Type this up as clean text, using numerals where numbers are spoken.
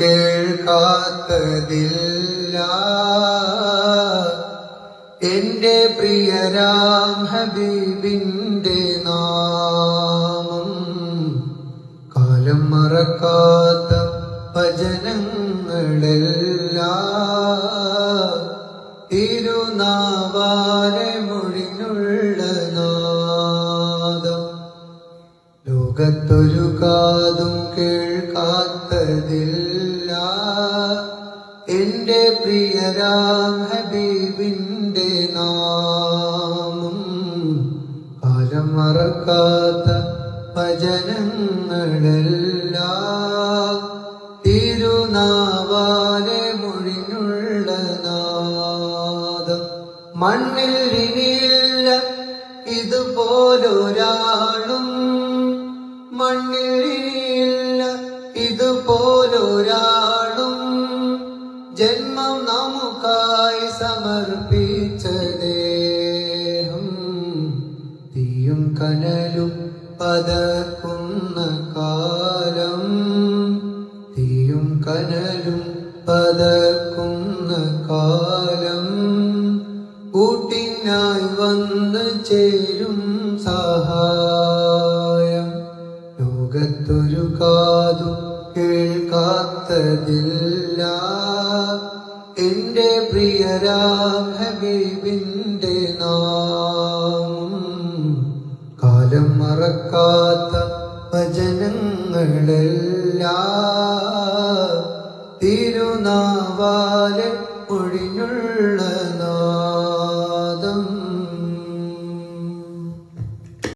കേൾക്കാത്തതില്ല. എന്റെ പ്രിയരാം ഹബീബിന്റെ നാമം കാലം മറക്കാത്ത വചനങ്ങളെല്ലാം തിരുനാവാലെ മൊഴിഞ്ഞുള്ള നാദം. ലോകത്തൊരു കാതും കേൾക്കാത്തതില്ല. എന്റെ പ്രിയരാം ഹബീബിന്റെ നാമം കാലം മറക്കാത്ത വചനങ്ങളെല്ലാം തിരുനാവാലെ മൊഴിഞ്ഞുള്ള നാദം. മണ്ണിൽ ഇനിയില്ല ഇതുപോലൊരാളും, മണ്ണിൽ ഇനിയില്ല ഇതുപോലൊരാളും, ജന്മം നമുക്കായി സമർപ്പിച്ച ദേഹം. തീയും കനലും പതക്കുന്ന കാലം, തീയും കനലും പതക്കുന്ന കാലം, കൂട്ടിനായി വന്ന് ചേരും സഹായം. ലോകത്തൊരു കാതും കേൾക്കാത്തതില്ല. എന്റെ പ്രിയരാം ഹബീബിന്റെ നാമം കാലം മറക്കാത്ത വചനങ്ങളെല്ലാം തിരുനാവാലെ ഒഴിഞ്ഞുള്ള